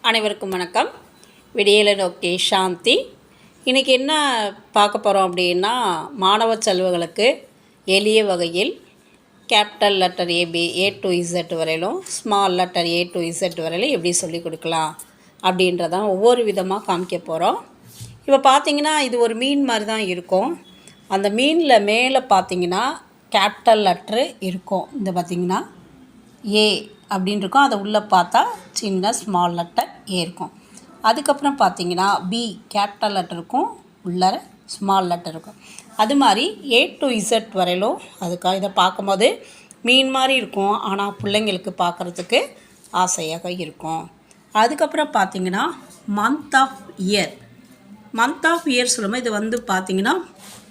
அனைவருக்கும் வணக்கம். விடியலை நோக்கி சாந்தி. இன்றைக்கி என்ன பார்க்க போகிறோம் அப்படின்னா, மாணவ செல்வங்களுக்கு எளிய வகையில் capital letter A to Z வரையிலும் small letter A to Z வரையிலும் எப்படி சொல்லிக் கொடுக்கலாம் அப்படின்றதான் ஒவ்வொரு விதமாக காமிக்க போகிறோம். இப்போ பார்த்திங்கன்னா இது ஒரு மீன் மாதிரி தான் இருக்கும். அந்த மீனில் மேலே பார்த்திங்கன்னா கேபிட்டல் லெட்ரு இருக்கும். இந்த பார்த்திங்கன்னா ஏ அப்படின்னு இருக்கும். அதை உள்ளே பார்த்தா சின்ன ஸ்மால் லெட்டர் ஏ இருக்கும். அதுக்கப்புறம் பார்த்தீங்கன்னா பி கேபிட்டல் லெட்டர் இருக்கும், உள்ளே ஸ்மால் லெட்டர் இருக்கும். அது மாதிரி ஏ டு இசட் வரையிலும் அதுக்காக இதை பார்க்கும்போது மீன் மாதிரி இருக்கும், ஆனால் பிள்ளைங்களுக்கு பார்க்குறதுக்கு ஆசையாக இருக்கும். அதுக்கப்புறம் பார்த்திங்கன்னா month of year. Month of year சொல்லும்போது இது வந்து பார்த்திங்கன்னா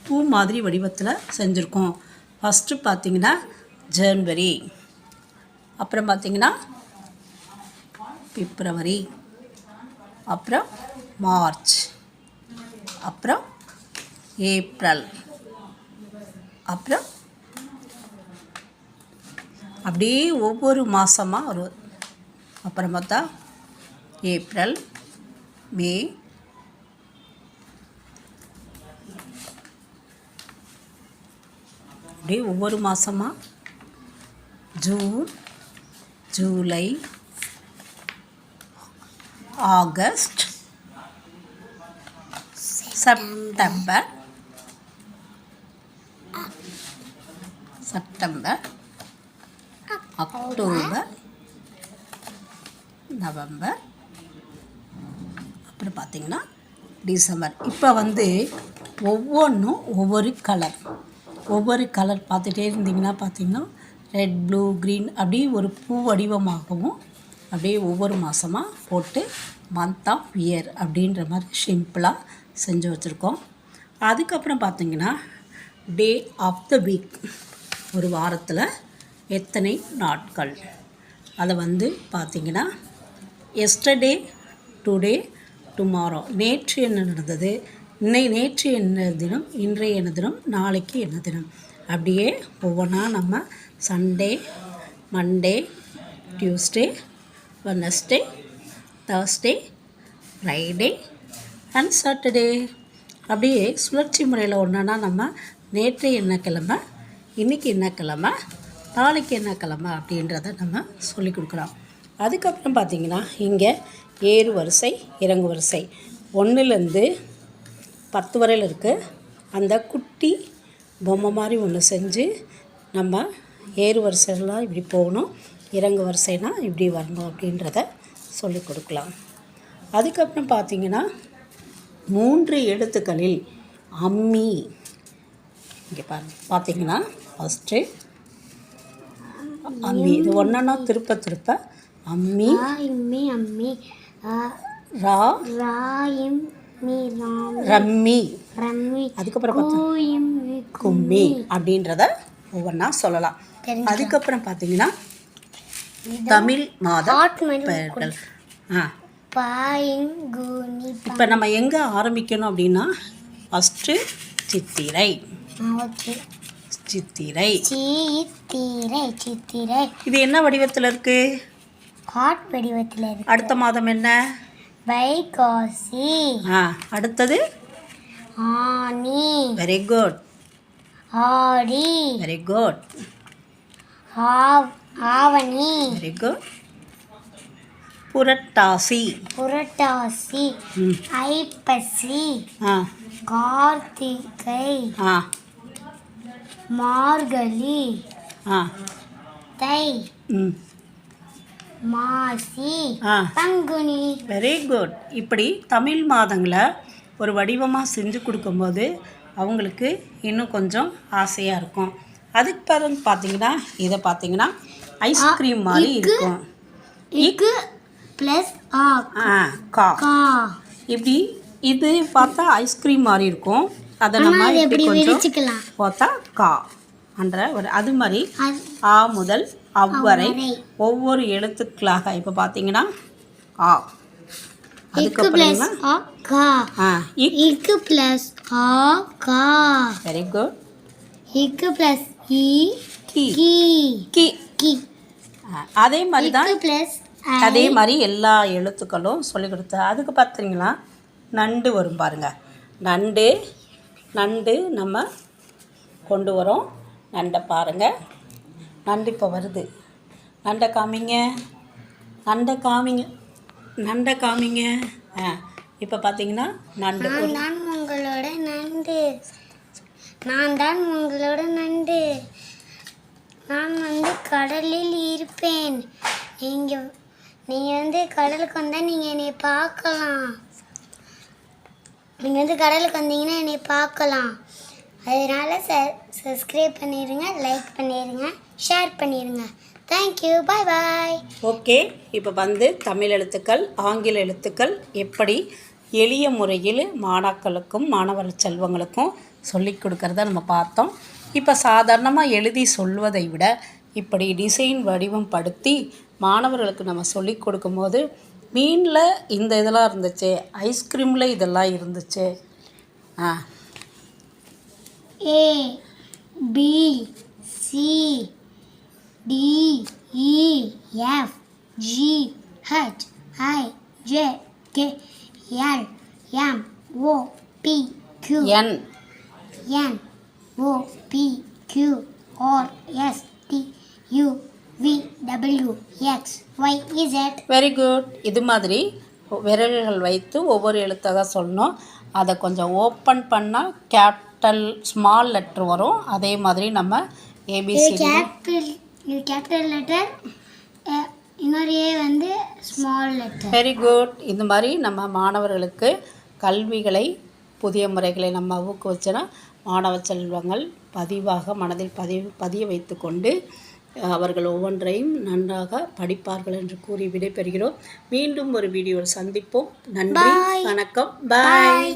பூ மாதிரி வடிவத்தில் செஞ்சுருக்கோம். ஃபஸ்ட்டு பார்த்திங்கன்னா ஜனவரி, அப்புறம் பார்த்திங்கன்னா பிப்ரவரி, அப்புறம் மார்ச், அப்புறம் ஏப்ரல், அப்புறம் அப்படியே ஒவ்வொரு மாதமாக வரும். அப்புறம் பார்த்தா ஏப்ரல், மே, அப்படியே ஒவ்வொரு மாதமாக June, July, August, September, October, November, அப்புறம் பார்த்திங்கன்னா டிசம்பர். இப்போ வந்து ஒவ்வொன்றும் ஒவ்வொரு கலர் பார்த்துட்டே இருந்திங்கன்னா பார்த்திங்கன்னா ரெட், ப்ளூ, க்ரீன் அப்படியே ஒரு பூ வடிவமாகவும் அப்படியே ஒவ்வொரு மாதமாக போட்டு மந்த் ஆஃப் இயர் அப்படின்ற மாதிரி சிம்பிளாக செஞ்சு வச்சுருக்கோம். அதுக்கப்புறம் பார்த்திங்கன்னா டே ஆஃப் த வீக், ஒரு வாரத்தில் எத்தனை நாட்கள், அதை வந்து பார்த்திங்கன்னா எஸ்டர்டே, டுடே, டுமாரோ, நேற்று என்ன நடந்தது, நேற்று என்ன தினம், இன்றைய என்ன தினம், நாளைக்கு என்ன தினம், அப்படியே ஒவ்வொன்றா நம்ம Sunday, Monday, Tuesday, Wednesday, Thursday, Friday and Saturday அப்படியே சுழற்சி முறையில் ஒன்றுனா நம்ம நேற்று என்ன கிழமை, இன்றைக்கி என்ன கிழமை, நாளைக்கு என்ன கிழமை அப்படின்றத நம்ம சொல்லிக் கொடுக்குறோம். அதுக்கப்புறம் பார்த்திங்கன்னா இங்கே ஏறு வரிசை, இறங்கு வரிசை 1லேருந்து 10 வரையில் இருக்குது. அந்த குட்டி பொம்மை மாதிரி ஒன்று செஞ்சு நம்ம ஏறு வரிசைலாம் இப்படி போகணும், இறங்கு வரிசைனா இப்படி வரணும் அப்படின்றத சொல்லிக் கொடுக்கலாம். அதுக்கப்புறம் பார்த்திங்கன்னா 3 எழுத்துக்களில் அம்மி. இங்கே பார்த்திங்கன்னா ஃபஸ்ட்டு அம்மி, இது ஒன்றா திருப்ப அம்மி, அம்மி, ரா, ரம்மி, அதுக்கப்புறம் கும்மி அப்படின்றத ஒவ்வொன்றா சொல்லலாம். அதுக்கப்புறம் பார்த்திங்கன்னா தமிழ் மாத பெயர்கள். இப்போ நம்ம எங்கே ஆரம்பிக்கணும் அப்படின்னா ஃபஸ்ட்டு சித்திரை. இது என்ன வடிவத்தில் இருக்குது? ஹார்ட் வடிவத்தில் இருக்கு. அடுத்த மாதம் என்ன? வைகாசி. அடுத்தது ஆனி. Very good. ஆடி. Very good. ஆவணி. Very good. புரட்டாசி. ஐப்பசி. கார்த்திகை. மார்கழி. தை. மாசி. பங்குனி. Very good. இப்படி தமிழ் மாதங்களை ஒரு வடிவமாக செஞ்சு கொடுக்கும்போது அவங்களுக்கு இன்னும் கொஞ்சம் ஆசையாக இருக்கும். அதுக்கு பிறகு பார்த்திங்கன்னா இதை பார்த்திங்கன்னா ஐஸ்கிரீம் மாதிரி இருக்கும். இக்கு ப்ளஸ் கா. இப்படி இது பார்த்தா ஐஸ்கிரீம் மாதிரி இருக்கும். அதை நம்ம இப்படி கொஞ்சம் பார்த்தா கா என்ற ஒரு அது மாதிரி ஆ முதல் அவ்வரை ஒவ்வொரு எழுத்துக்களாக இப்போ பார்த்தீங்கன்னா ஆ, அதுக்கப்புறம் வெரி குட். இக்கு ப்ளஸ் அதே மாதிரி தான் அதே மாதிரி எல்லா எழுத்துக்களும் சொல்லி கொடுத்து அதுக்கு பார்த்தீங்கன்னா நண்டு வரும் பாருங்கள். நண்டு நம்ம கொண்டு வரோம். நண்டை பாருங்கள். நண்டு இப்போ வருது. நண்டை காமிங்க. இப்போ பார்த்தீங்கன்னா நண்டு. நான் தான் உங்களோட நண்டு. நான் வந்து கடலில் இருப்பேன். நீங்கள் வந்து கடலுக்கு வந்தால் நீங்கள் என்னை பார்க்கலாம். நீங்கள் வந்து கடலுக்கு வந்தீங்கன்னா என்னை பார்க்கலாம். அதனால் சப்ஸ்கிரைப் பண்ணிடுங்க, லைக் பண்ணிடுங்க, ஷேர் பண்ணிடுங்க. தேங்க்யூ. பாய் பாய். ஓகே, இப்போ வந்து தமிழ் எழுத்துக்கள், ஆங்கில எழுத்துக்கள் எப்படி எளிய முறையில் மாணாக்களுக்கும் மாணவர் செல்வங்களுக்கும் சொல்லி கொடுக்கறத நம்ம பார்த்தோம். இப்போ சாதாரணமாக எழுதி சொல்வதை விட இப்படி டிசைன் வடிவம் படுத்தி மாணவர்களுக்கு நம்ம சொல்லி கொடுக்கும்போது மீனில் இந்த இதெல்லாம் இருந்துச்சு, ஐஸ்கிரீமில் இதெல்லாம் இருந்துச்சு. A B C D E F G H I J K L M O P Q N O P Q R S T U V W X Y Z. Very good. இது மாதிரி விரல்கள் வைத்து ஒவ்வொரு எழுத்தாக சொல்லணும். அதை கொஞ்சம் open பண்ணால் கேபிட்டல் ஸ்மால் லெட்டர் வரும். அதே மாதிரி நம்ம ஏபிசிடி கேபிட்டல் லெட்டர், இன்னொரு ஏ வந்து ஸ்மால் லெட்டர். Very good. இந்த மாதிரி நம்ம மாணவர்களுக்கு கல்விகளை புதிய முறைகளை நம்ம ஊக்குவிச்சோன்னா மாணவ செல்வங்கள் பதிவாக மனதில் பதிய வைத்து கொண்டு அவர்கள் ஒவ்வொன்றையும் நன்றாக படிப்பார்கள் என்று கூறி விடைபெறுகிறோம். மீண்டும் ஒரு வீடியோவில் சந்திப்போம். நன்றி, வணக்கம், பாய்.